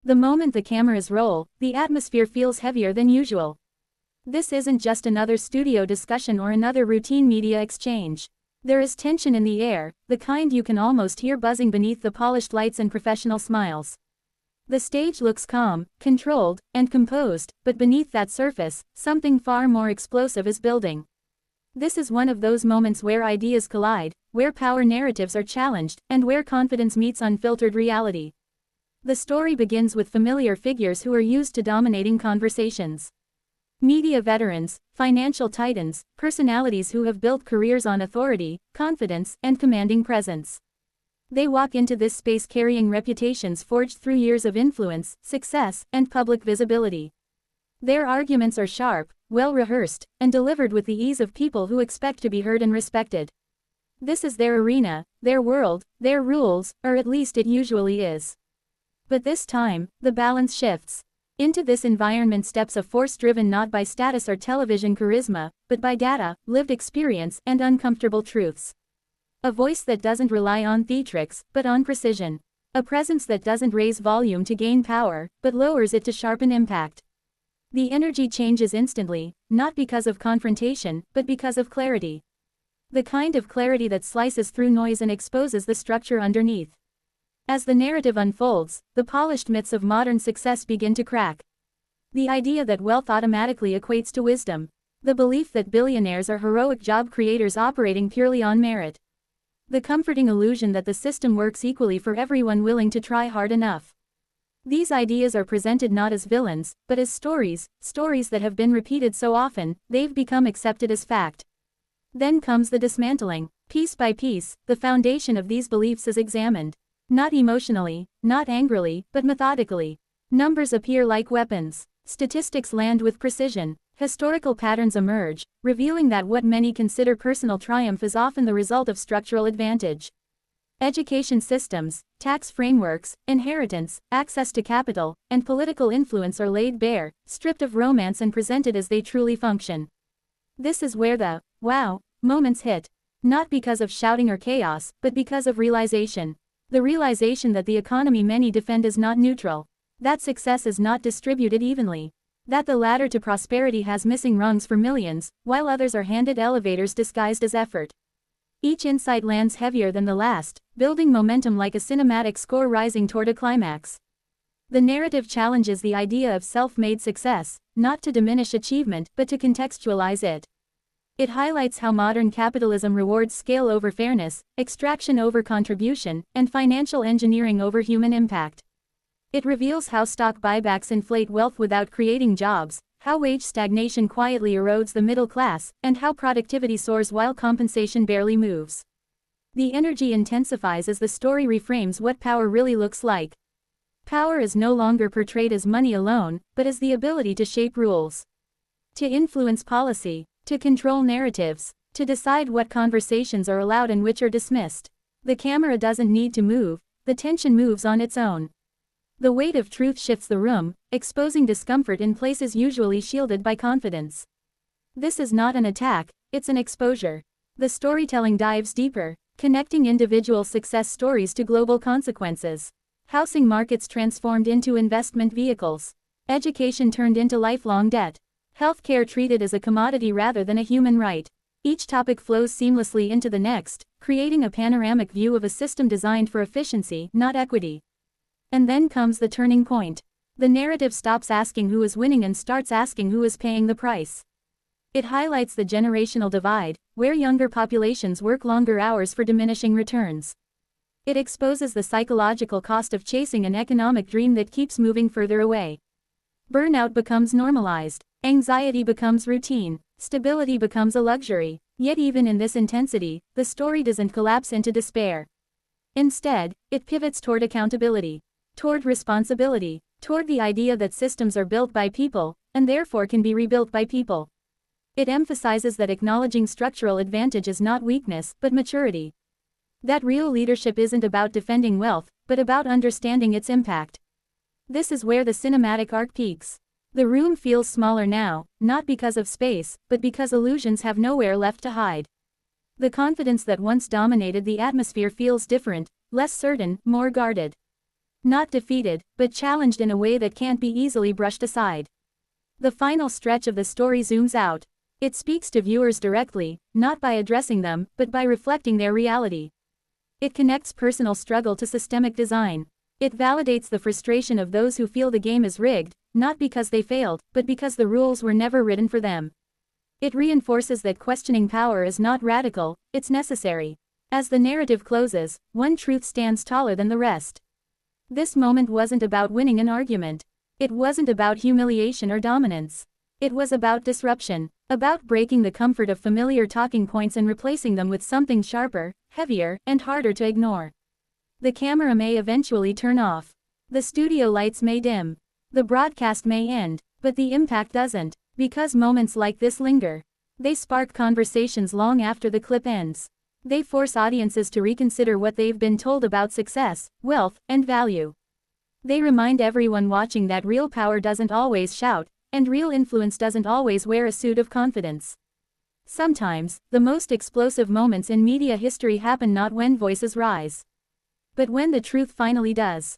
The moment the cameras roll, the atmosphere feels heavier than usual. This isn't just another studio discussion or another routine media exchange. There is tension in the air, the kind you can almost hear buzzing beneath the polished lights and professional smiles. The stage looks calm, controlled, and composed, but beneath that surface, something far more explosive is building. This is one of those moments where ideas collide, where power narratives are challenged, and where confidence meets unfiltered reality. The story begins with familiar figures who are used to dominating conversations. Media veterans, financial titans, personalities who have built careers on authority, confidence, and commanding presence. They walk into this space carrying reputations forged through years of influence, success, and public visibility. Their arguments are sharp, well-rehearsed, and delivered with the ease of people who expect to be heard and respected. This is their arena, their world, their rules, or at least it usually is. But this time, the balance shifts. Into this environment steps a force driven not by status or television charisma, but by data, lived experience, and uncomfortable truths. A voice that doesn't rely on theatrics, but on precision. A presence that doesn't raise volume to gain power, but lowers it to sharpen impact. The energy changes instantly, not because of confrontation, but because of clarity. The kind of clarity that slices through noise and exposes the structure underneath. As the narrative unfolds, the polished myths of modern success begin to crack. The idea that wealth automatically equates to wisdom. The belief that billionaires are heroic job creators operating purely on merit. The comforting illusion that the system works equally for everyone willing to try hard enough. These ideas are presented not as villains, but as stories that have been repeated so often, they've become accepted as fact. Then comes the dismantling. Piece by piece, the foundation of these beliefs is examined. Not emotionally, not angrily, but methodically. Numbers appear like weapons. Statistics land with precision. Historical patterns emerge, revealing that what many consider personal triumph is often the result of structural advantage. Education systems, tax frameworks, inheritance, access to capital, and political influence are laid bare, stripped of romance and presented as they truly function. This is where the wow moments hit. Not because of shouting or chaos, but because of realization. The realization that the economy many defend is not neutral. That success is not distributed evenly. That the ladder to prosperity has missing rungs for millions, while others are handed elevators disguised as effort. Each insight lands heavier than the last, building momentum like a cinematic score rising toward a climax. The narrative challenges the idea of self-made success, not to diminish achievement, but to contextualize it. It highlights how modern capitalism rewards scale over fairness, extraction over contribution, and financial engineering over human impact. It reveals how stock buybacks inflate wealth without creating jobs, how wage stagnation quietly erodes the middle class, and how productivity soars while compensation barely moves. The energy intensifies as the story reframes what power really looks like. Power is no longer portrayed as money alone, but as the ability to shape rules. To influence policy. To control narratives. To decide what conversations are allowed and which are dismissed. The camera doesn't need to move, the tension moves on its own. The weight of truth shifts the room, exposing discomfort in places usually shielded by confidence. This is not an attack, it's an exposure. The storytelling dives deeper, connecting individual success stories to global consequences. Housing markets transformed into investment vehicles. Education turned into lifelong debt. Healthcare treated as a commodity rather than a human right. Each topic flows seamlessly into the next, creating a panoramic view of a system designed for efficiency, not equity. And then comes the turning point. The narrative stops asking who is winning and starts asking who is paying the price. It highlights the generational divide, where younger populations work longer hours for diminishing returns. It exposes the psychological cost of chasing an economic dream that keeps moving further away. Burnout becomes normalized. Anxiety becomes routine. Stability becomes a luxury. Yet even in this intensity, the story doesn't collapse into despair. Instead, it pivots toward accountability. Toward responsibility. Toward the idea that systems are built by people, and therefore can be rebuilt by people. It emphasizes that acknowledging structural advantage is not weakness, but maturity. That real leadership isn't about defending wealth, but about understanding its impact. This is where the cinematic arc peaks. The room feels smaller now, not because of space, but because illusions have nowhere left to hide. The confidence that once dominated the atmosphere feels different, less certain, more guarded. Not defeated, but challenged in a way that can't be easily brushed aside. The final stretch of the story zooms out. It speaks to viewers directly, not by addressing them, but by reflecting their reality. It connects personal struggle to systemic design. It validates the frustration of those who feel the game is rigged, not because they failed, but because the rules were never written for them. It reinforces that questioning power is not radical, it's necessary. As the narrative closes, one truth stands taller than the rest. This moment wasn't about winning an argument. It wasn't about humiliation or dominance. It was about disruption, about breaking the comfort of familiar talking points and replacing them with something sharper, heavier, and harder to ignore. The camera may eventually turn off. The studio lights may dim. The broadcast may end, but the impact doesn't, because moments like this linger. They spark conversations long after the clip ends. They force audiences to reconsider what they've been told about success, wealth, and value. They remind everyone watching that real power doesn't always shout, and real influence doesn't always wear a suit of confidence. Sometimes, the most explosive moments in media history happen not when voices rise, but when the truth finally does.